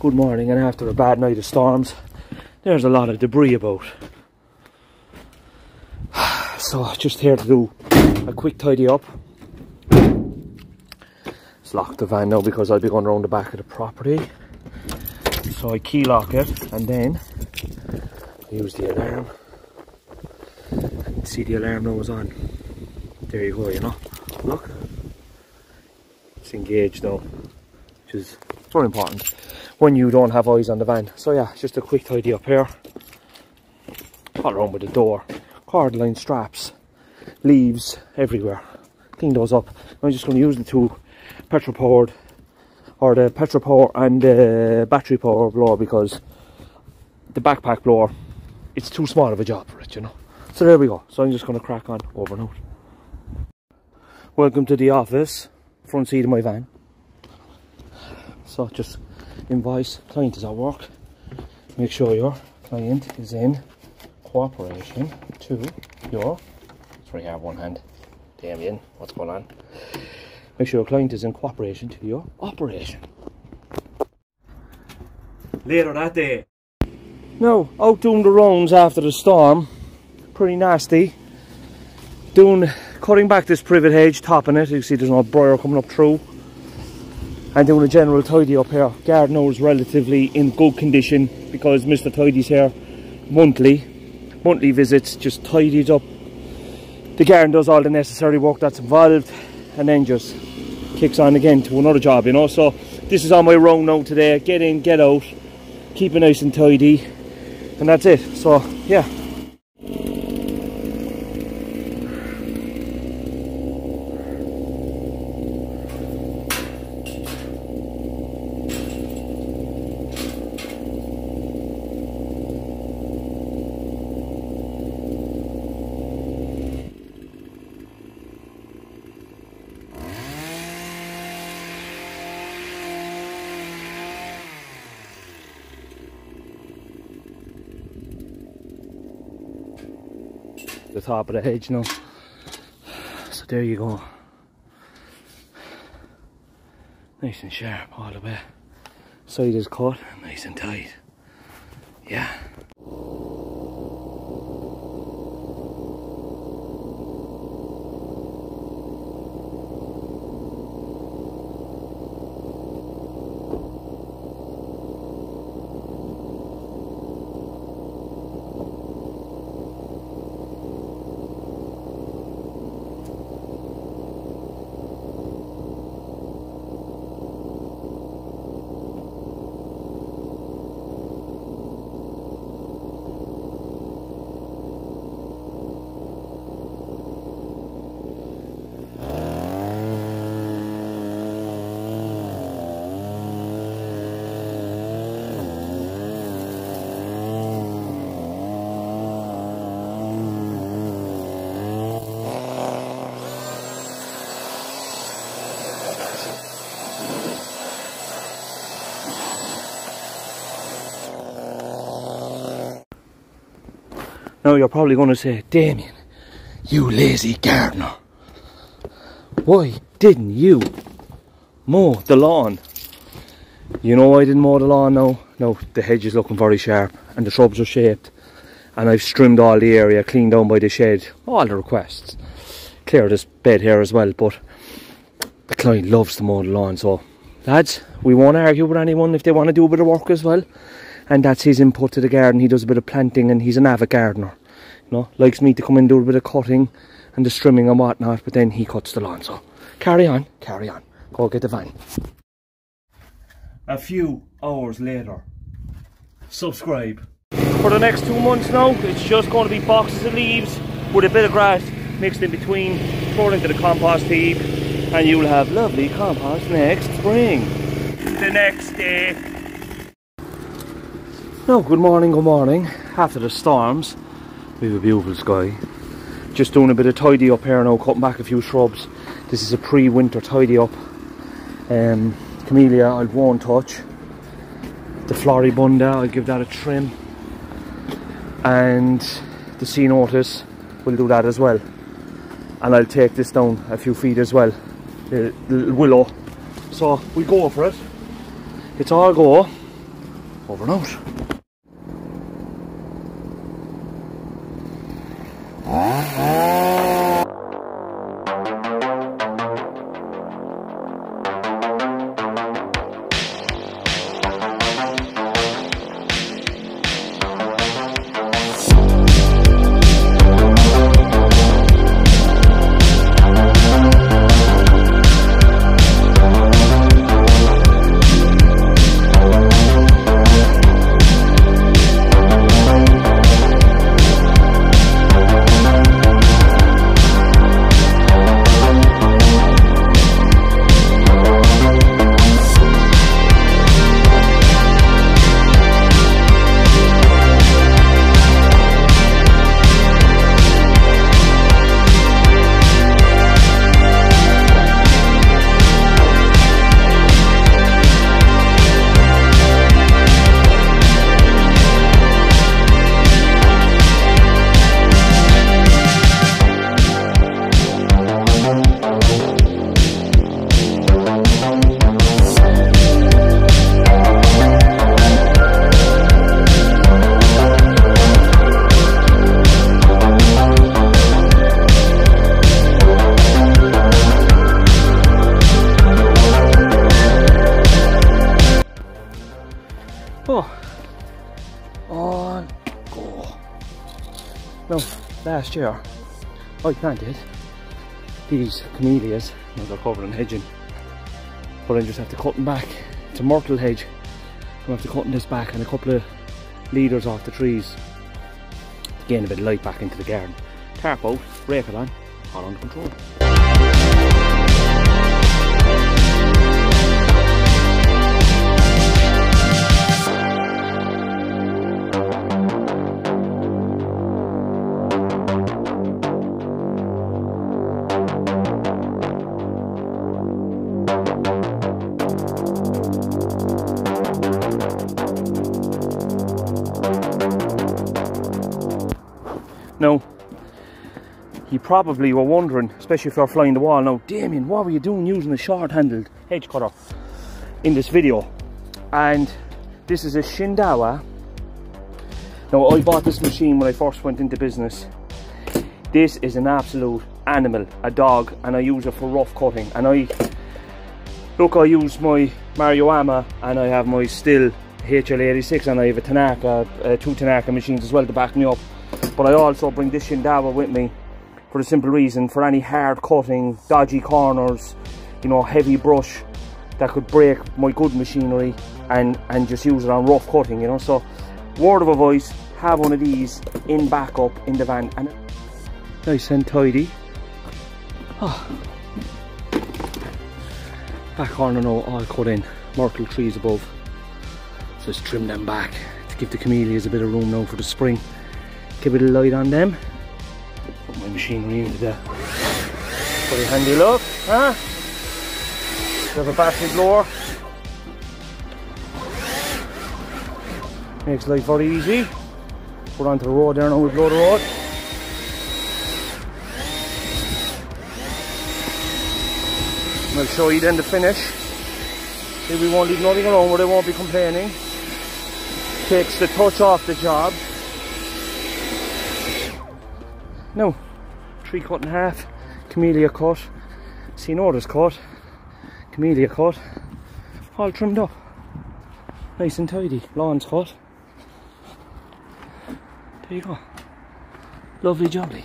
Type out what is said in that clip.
Good morning, and after a bad night of storms, there's a lot of debris about. So just here to do a quick tidy up. It's locked the van now because I'll be going around the back of the property. So I key lock it and then I use the alarm. See, the alarm now is on. There you go, you know. Look. It's engaged now, which is very important when you don't have eyes on the van. So yeah, just a quick tidy up here. All around with the door. Cordline straps, leaves everywhere. Clean those up. I'm just going to use the two petrol powered, or the petrol power and the battery power blower, because the backpack blower, it's too small of a job for it, you know. So there we go. So I'm just going to crack on, over and out. Welcome to the office, front seat of my van. So just invoice, client is at work. Make sure your client is in cooperation to your, it's very hard one hand, Damien, what's going on? Make sure your client is in cooperation to your operation. Later that day. Now, out doing the rounds after the storm, pretty nasty. Cutting back this privet hedge, topping it, you see there's no briar coming up through. And doing a general tidy up here. Garden now is relatively in good condition because Mr. Tidy's here monthly visits, just tidied up. The garden does all the necessary work that's involved and then just kicks on again to another job, you know. So this is on my round now today. Get in, get out, keep it nice and tidy, and that's it. So yeah. The top of the hedge now, so there you go, nice and sharp all the way. Side is cut, nice and tight, yeah. Now you're probably going to say, Damien, you lazy gardener, why didn't you mow the lawn? You know I didn't mow the lawn now. Now the hedge is looking very sharp and the shrubs are shaped, and I've trimmed all the area, cleaned down by the shed, all the requests. Clear this bed here as well, but the client loves to mow the lawn. So lads, we won't argue with anyone if they want to do a bit of work as well. And that's his input to the garden. He does a bit of planting and he's an avid gardener. You know, likes me to come and do a bit of cutting and the trimming and whatnot, but then he cuts the lawn. So carry on, carry on. Go get the van. A few hours later. Subscribe. For the next 2 months now, it's just going to be boxes of leaves with a bit of grass mixed in between, throw it into the compost heap, and you'll have lovely compost next spring. The next day. Now, good morning. After the storms, we have a beautiful sky. Just doing a bit of tidy up here now, cutting back a few shrubs. This is a pre-winter tidy up. Camellia I won't touch. The Floribunda, I'll give that a trim. And the Ceanothus, we'll do that as well. And I'll take this down a few feet as well. The willow. So we go for it. It's all go. Over and out. On go. Now, last year I planted these camellias. Now they're covered in hedging, but I just have to cut them back. It's a myrtle hedge. I have to cut this back and a couple of leaders off the trees to gain a bit of light back into the garden. Tarp out, rake it on, all under control. Now, you probably were wondering, especially if you're flying the wall, now, Damien, what were you doing using a short-handled hedge cutter in this video? And this is a Shindaiwa. Now, I bought this machine when I first went into business. This is an absolute animal, a dog, and I use it for rough cutting. And I use my Mariyoama, and I have my Stihl HL86, and I have a Tanaka, two Tanaka machines as well to back me up. But I also bring this Shindaiwa with me for the simple reason, for any hard cutting, dodgy corners, you know, heavy brush that could break my good machinery, and just use it on rough cutting, you know. So, word of advice, have one of these in backup in the van. And nice and tidy. Oh. Back corner now, all cut in, myrtle trees above. So just trim them back to give the camellias a bit of room now for the spring. Give a bit of light on them. Put my machinery into the pretty handy look, huh? We have a battery blower. Makes life very easy. Put onto the road there now, we blow the road. I'll show you then the finish. See, we won't leave nothing alone where they won't be complaining. Takes the touch off the job. Now, tree cut in half, camellia cut, Ceanothus cut, camellia cut, all trimmed up, nice and tidy, lawns cut. There you go, lovely jubbly.